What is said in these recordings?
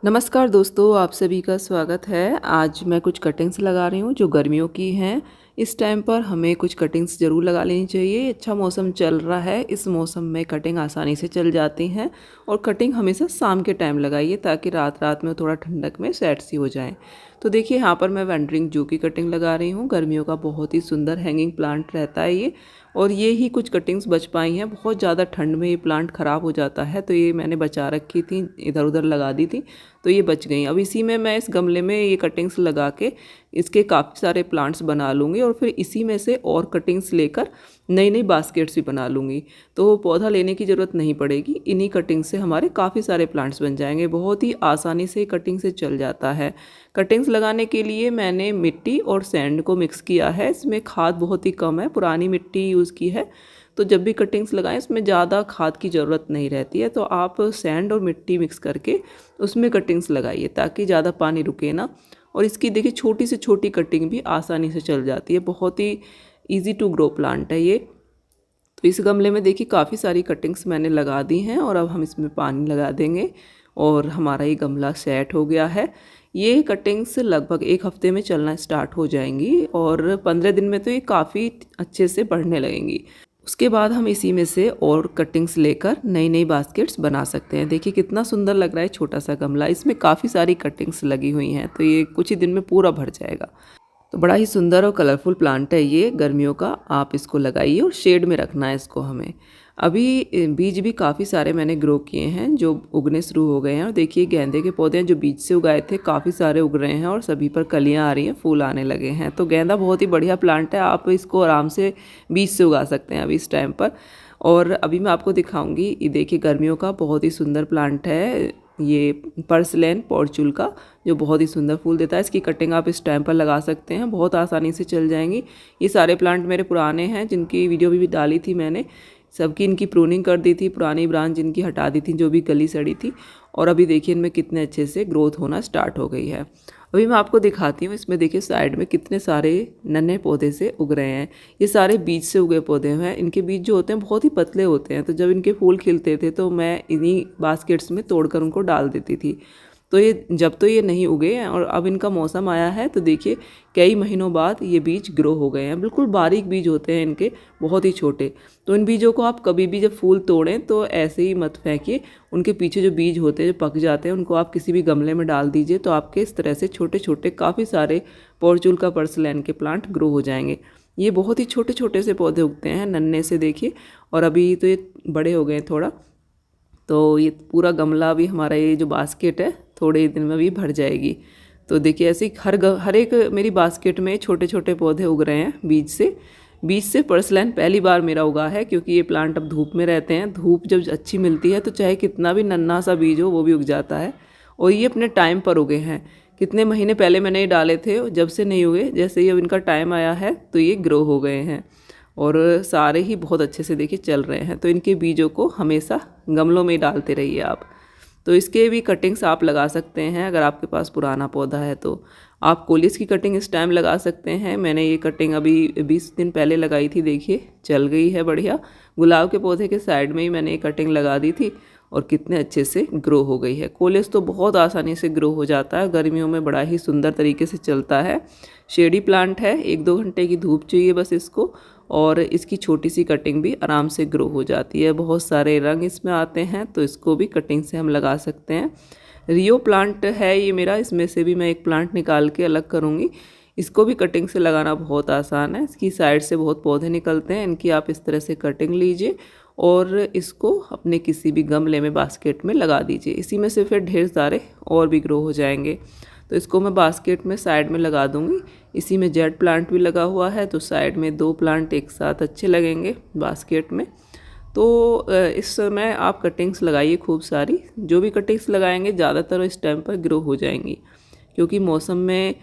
नमस्कार दोस्तों, आप सभी का स्वागत है। आज मैं कुछ कटिंग्स लगा रही हूँ जो गर्मियों की हैं। इस टाइम पर हमें कुछ कटिंग्स ज़रूर लगा लेनी चाहिए। अच्छा मौसम चल रहा है, इस मौसम में कटिंग आसानी से चल जाती हैं। और कटिंग हमेशा शाम के टाइम लगाइए ताकि रात रात में थोड़ा ठंडक में सेट सी हो जाए। तो देखिए यहाँ पर मैं वैंडरिंग जू की कटिंग लगा रही हूँ। गर्मियों का बहुत ही सुंदर हैंगिंग प्लांट रहता है ये। और ये ही कुछ कटिंग्स बच पाई हैं। बहुत ज़्यादा ठंड में ये प्लांट ख़राब हो जाता है, तो ये मैंने बचा रखी थी, इधर उधर लगा दी थी, तो ये बच गई। अब इसी में मैं इस गमले में ये कटिंग्स लगा के इसके काफ़ी सारे प्लांट्स बना लूँगी और फिर इसी में से और कटिंग्स लेकर नई नई बास्केट्स भी बना लूँगी। तो पौधा लेने की ज़रूरत नहीं पड़ेगी, इन्हीं कटिंग से हमारे काफ़ी सारे प्लांट्स बन जाएंगे। बहुत ही आसानी से कटिंग से चल जाता है। कटिंग्स लगाने के लिए मैंने मिट्टी और सैंड को मिक्स किया है। इसमें खाद बहुत ही कम है, पुरानी मिट्टी यूज़ की है। तो जब भी कटिंग्स लगाएं इसमें ज़्यादा खाद की ज़रूरत नहीं रहती है। तो आप सैंड और मिट्टी मिक्स करके उसमें कटिंग्स लगाइए ताकि ज़्यादा पानी रुके ना। और इसकी देखिए छोटी से छोटी कटिंग भी आसानी से चल जाती है। बहुत ही ईजी टू ग्रो प्लांट है ये। तो इस गमले में देखिए काफ़ी सारी कटिंग्स मैंने लगा दी हैं और अब हम इसमें पानी लगा देंगे और हमारा ये गमला सेट हो गया है। ये कटिंग्स लगभग 1 हफ्ते में चलना स्टार्ट हो जाएंगी और 15 दिन में तो ये काफ़ी अच्छे से बढ़ने लगेंगी। उसके बाद हम इसी में से और कटिंग्स लेकर नई नई बास्केट्स बना सकते हैं। देखिए कितना सुंदर लग रहा है छोटा सा गमला। इसमें काफ़ी सारी कटिंग्स लगी हुई हैं, तो ये कुछ ही दिन में पूरा भर जाएगा। तो बड़ा ही सुंदर और कलरफुल प्लांट है ये गर्मियों का। आप इसको लगाइए और शेड में रखना है इसको हमें। अभी बीज भी काफ़ी सारे मैंने ग्रो किए हैं जो उगने शुरू हो गए हैं। और देखिए गेंदे के पौधे जो बीज से उगाए थे काफ़ी सारे उग रहे हैं और सभी पर कलियां आ रही हैं, फूल आने लगे हैं। तो गेंदा बहुत ही बढ़िया प्लांट है, आप इसको आराम से बीज से उगा सकते हैं अभी इस टाइम पर। और अभी मैं आपको दिखाऊंगी, ये देखिए गर्मियों का बहुत ही सुंदर प्लांट है ये पर्सलेन पॉर्चुल का, जो बहुत ही सुंदर फूल देता है। इसकी कटिंग आप इस टाइम पर लगा सकते हैं, बहुत आसानी से चल जाएंगी। ये सारे प्लांट मेरे पुराने हैं जिनकी वीडियो भी डाली थी मैंने। सबकी इनकी प्रूनिंग कर दी थी, पुरानी ब्रांच जिनकी हटा दी थी जो भी गली सड़ी थी। और अभी देखिए इनमें कितने अच्छे से ग्रोथ होना स्टार्ट हो गई है। अभी मैं आपको दिखाती हूँ, इसमें देखिए साइड में कितने सारे नन्हे पौधे से उग रहे हैं। ये सारे बीज से उगे पौधे हैं। इनके बीज जो होते हैं बहुत ही पतले होते हैं, तो जब इनके फूल खिलते थे तो मैं इन्हीं बास्केट्स में तोड़कर उनको डाल देती थी। तो ये जब तो ये नहीं उगे हैं और अब इनका मौसम आया है तो देखिए कई महीनों बाद ये बीज ग्रो हो गए हैं। बिल्कुल बारीक बीज होते हैं इनके, बहुत ही छोटे। तो इन बीजों को आप कभी भी जब फूल तोड़ें तो ऐसे ही मत फेंकिए। उनके पीछे जो बीज होते हैं जो पक जाते हैं उनको आप किसी भी गमले में डाल दीजिए, तो आपके इस तरह से छोटे छोटे काफ़ी सारे पोर्चुल का पर्सलैन के प्लांट ग्रो हो जाएंगे। ये बहुत ही छोटे छोटे से पौधे उगते हैं नन्हे से देखिए। और अभी तो ये बड़े हो गए हैं थोड़ा। तो ये पूरा गमला भी हमारा, ये जो बास्केट है थोड़े ही दिन में भी भर जाएगी। तो देखिए ऐसे ही हर एक मेरी बास्केट में छोटे छोटे पौधे उग रहे हैं बीज से। बीज से पर्सलैन पहली बार मेरा उगा है, क्योंकि ये प्लांट अब धूप में रहते हैं। धूप जब अच्छी मिलती है तो चाहे कितना भी नन्हा सा बीज हो वो भी उग जाता है। और ये अपने टाइम पर उगे हैं। कितने महीने पहले मैंने ये डाले थे, जब से नहीं उगे, जैसे ही अब इनका टाइम आया है तो ये ग्रो हो गए हैं और सारे ही बहुत अच्छे से देखिए चल रहे हैं। तो इनके बीजों को हमेशा गमलों में डालते रहिए आप। तो इसके भी कटिंग्स आप लगा सकते हैं अगर आपके पास पुराना पौधा है तो। आप कोलिस की कटिंग इस टाइम लगा सकते हैं। मैंने ये कटिंग अभी 20 दिन पहले लगाई थी, देखिए चल गई है बढ़िया। गुलाब के पौधे के साइड में ही मैंने ये कटिंग लगा दी थी और कितने अच्छे से ग्रो हो गई है। कोलिस तो बहुत आसानी से ग्रो हो जाता है, गर्मियों में बड़ा ही सुंदर तरीके से चलता है। शेडी प्लांट है, 1-2 घंटे की धूप चाहिए बस इसको, और इसकी छोटी सी कटिंग भी आराम से ग्रो हो जाती है। बहुत सारे रंग इसमें आते हैं तो इसको भी कटिंग से हम लगा सकते हैं। रियो प्लांट है ये मेरा, इसमें से भी मैं एक प्लांट निकाल के अलग करूँगी। इसको भी कटिंग से लगाना बहुत आसान है। इसकी साइड से बहुत पौधे निकलते हैं, इनकी आप इस तरह से कटिंग लीजिए और इसको अपने किसी भी गमले में बास्केट में लगा दीजिए। इसी में से फिर ढेर सारे और भी ग्रो हो जाएंगे। तो इसको मैं बास्केट में साइड में लगा दूंगी। इसी में जेड प्लांट भी लगा हुआ है, तो साइड में 2 प्लांट एक साथ अच्छे लगेंगे बास्केट में। तो इस समय आप कटिंग्स लगाइए खूब सारी। जो भी कटिंग्स लगाएंगे ज़्यादातर इस टाइम पर ग्रो हो जाएंगी, क्योंकि मौसम में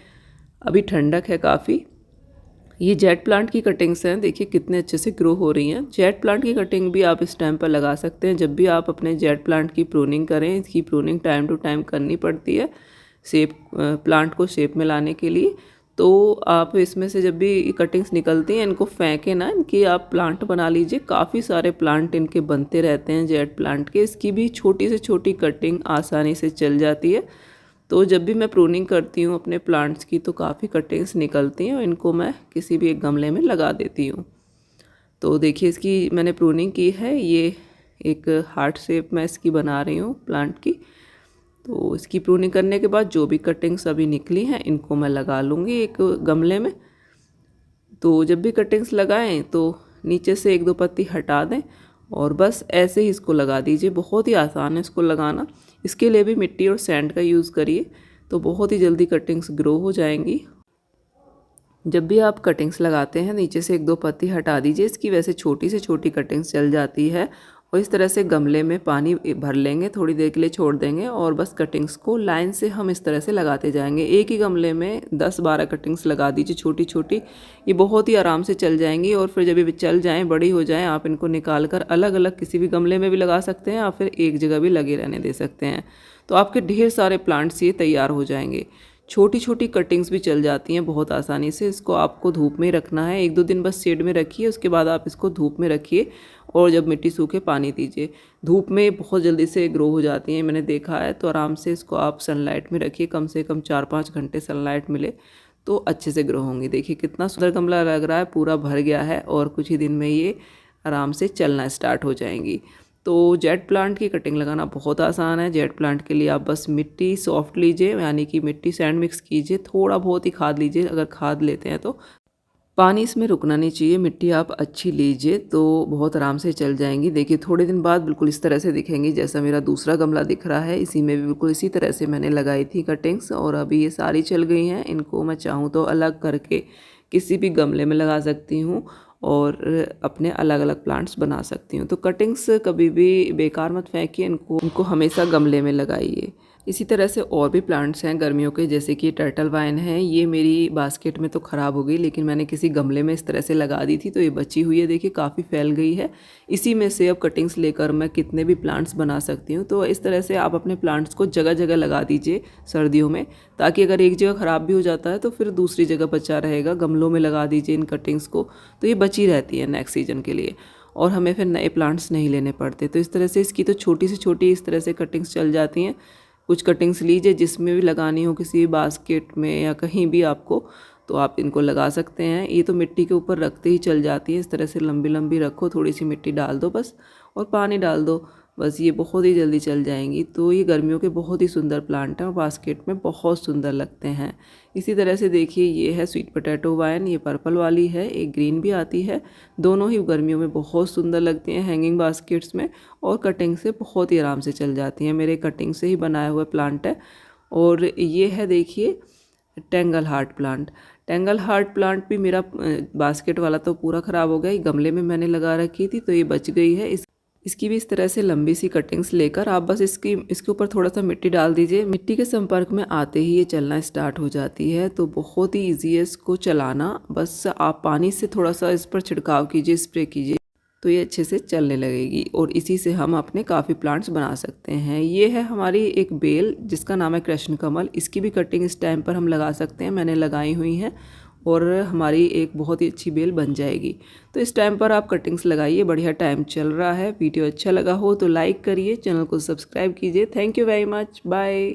अभी ठंडक है काफ़ी। ये जेट प्लांट की कटिंग्स हैं, देखिए कितने अच्छे से ग्रो हो रही हैं। जेट प्लांट की कटिंग भी आप इस टाइम पर लगा सकते हैं। जब भी आप अपने जेट प्लांट की प्रूनिंग करें, इसकी प्रूनिंग टाइम टू टाइम करनी पड़ती है शेप, प्लांट को शेप में लाने के लिए। तो आप इसमें से जब भी कटिंग्स निकलती हैं इनको फेंके ना, इनकी आप प्लांट बना लीजिए। काफ़ी सारे प्लांट इनके बनते रहते हैं जेट प्लांट के। इसकी भी छोटी से छोटी कटिंग आसानी से चल जाती है। तो जब भी मैं प्रूनिंग करती हूँ अपने प्लांट्स की तो काफ़ी कटिंग्स निकलती हैं और इनको मैं किसी भी एक गमले में लगा देती हूँ। तो देखिए इसकी मैंने प्रूनिंग की है, ये एक हार्ट शेप मैं इसकी बना रही हूँ प्लांट की। तो इसकी प्रूनिंग करने के बाद जो भी कटिंग्स अभी निकली हैं इनको मैं लगा लूँगी एक गमले में। तो जब भी कटिंग्स लगाएं तो नीचे से एक दो पत्ती हटा दें और बस ऐसे ही इसको लगा दीजिए। बहुत ही आसान है इसको लगाना। इसके लिए भी मिट्टी और सैंड का यूज़ करिए तो बहुत ही जल्दी कटिंग्स ग्रो हो जाएंगी। जब भी आप कटिंग्स लगाते हैं नीचे से एक दो पत्ती हटा दीजिए। इसकी वैसे छोटी से छोटी कटिंग्स चल जाती है और इस तरह से गमले में पानी भर लेंगे, थोड़ी देर के लिए छोड़ देंगे और बस कटिंग्स को लाइन से हम इस तरह से लगाते जाएंगे। एक ही गमले में 10-12 कटिंग्स लगा दीजिए छोटी छोटी, ये बहुत ही आराम से चल जाएंगी। और फिर जब ये चल जाएँ, बड़ी हो जाएँ, आप इनको निकाल कर अलग अलग किसी भी गमले में भी लगा सकते हैं या फिर एक जगह भी लगे रहने दे सकते हैं। तो आपके ढेर सारे प्लांट्स ये तैयार हो जाएंगे। छोटी छोटी कटिंग्स भी चल जाती हैं बहुत आसानी से। इसको आपको धूप में रखना है, 1-2 दिन बस शेड में रखिए, उसके बाद आप इसको धूप में रखिए और जब मिट्टी सूखे पानी दीजिए। धूप में बहुत जल्दी से ग्रो हो जाती हैं, मैंने देखा है। तो आराम से इसको आप सनलाइट में रखिए, कम से कम 4-5 घंटे सनलाइट मिले तो अच्छे से ग्रो होंगी। देखिए कितना सुंदर गमला लग रहा है, पूरा भर गया है और कुछ ही दिन में ये आराम से चलना स्टार्ट हो जाएंगी। तो जेट प्लांट की कटिंग लगाना बहुत आसान है। जेट प्लांट के लिए आप बस मिट्टी सॉफ्ट लीजिए, यानी कि मिट्टी सैंड मिक्स कीजिए, थोड़ा बहुत ही खाद लीजिए अगर खाद लेते हैं तो। पानी इसमें रुकना नहीं चाहिए, मिट्टी आप अच्छी लीजिए तो बहुत आराम से चल जाएंगी। देखिए थोड़े दिन बाद बिल्कुल इस तरह से दिखेंगी जैसा मेरा दूसरा गमला दिख रहा है। इसी में भी बिल्कुल इसी तरह से मैंने लगाई थी कटिंग्स और अभी ये सारी चल गई हैं। इनको मैं चाहूँ तो अलग करके किसी भी गमले में लगा सकती हूँ और अपने अलग अलग प्लांट्स बना सकती हूँ। तो कटिंग्स कभी भी बेकार मत फेंकिए, इनको हमेशा गमले में लगाइए। इसी तरह से और भी प्लांट्स हैं गर्मियों के, जैसे कि टर्टल वाइन है। ये मेरी बास्केट में तो ख़राब हो गई, लेकिन मैंने किसी गमले में इस तरह से लगा दी थी तो ये बची हुई है। देखिए काफ़ी फैल गई है। इसी में से अब कटिंग्स लेकर मैं कितने भी प्लांट्स बना सकती हूँ। तो इस तरह से आप अपने प्लांट्स को जगह जगह लगा दीजिए सर्दियों में, ताकि अगर एक जगह ख़राब भी हो जाता है तो फिर दूसरी जगह बचा रहेगा। गमलों में लगा दीजिए इन कटिंग्स को तो ये बची रहती है नेक्स्ट सीजन के लिए और हमें फिर नए प्लांट्स नहीं लेने पड़ते। तो इस तरह से इसकी तो छोटी से छोटी इस तरह से कटिंग्स चल जाती हैं। कुछ कटिंग्स लीजिए जिसमें भी लगानी हो, किसी भी बास्केट में या कहीं भी आपको, तो आप इनको लगा सकते हैं। ये तो मिट्टी के ऊपर रखते ही चल जाती है। इस तरह से लंबी लंबी रखो, थोड़ी सी मिट्टी डाल दो बस और पानी डाल दो, बस ये बहुत ही जल्दी चल जाएंगी। तो ये गर्मियों के बहुत ही सुंदर प्लांट हैं और बास्केट में बहुत सुंदर लगते हैं। इसी तरह से देखिए ये है स्वीट पोटैटो वाइन, ये पर्पल वाली है, एक ग्रीन भी आती है। दोनों ही गर्मियों में बहुत सुंदर लगती हैं हैंगिंग बास्केट्स में और कटिंग से बहुत ही आराम से चल जाती हैं। मेरे कटिंग से ही बनाया हुआ प्लांट है। और ये है देखिए tangle heart plant. Tangle heart plant भी मेरा बास्केट वाला तो पूरा ख़राब हो गया, गमले में मैंने लगा रखी थी तो ये बच गई है। इसकी भी इस तरह से लंबी सी कटिंग्स लेकर आप बस इसके ऊपर थोड़ा सा मिट्टी डाल दीजिए। मिट्टी के संपर्क में आते ही ये चलना स्टार्ट हो जाती है। तो बहुत ही ईजी है इसको चलाना। बस आप पानी से थोड़ा सा इस पर छिड़काव कीजिए, स्प्रे कीजिए तो ये अच्छे से चलने लगेगी और इसी से हम अपने काफ़ी प्लांट्स बना सकते हैं। ये है हमारी एक बेल जिसका नाम है कृष्ण कमल। इसकी भी कटिंग इस टाइम पर हम लगा सकते हैं, मैंने लगाई हुई हैं और हमारी एक बहुत ही अच्छी बेल बन जाएगी। तो इस टाइम पर आप कटिंग्स लगाइए, बढ़िया टाइम चल रहा है। वीडियो अच्छा लगा हो तो लाइक करिए, चैनल को सब्सक्राइब कीजिए। Thank you very much, bye.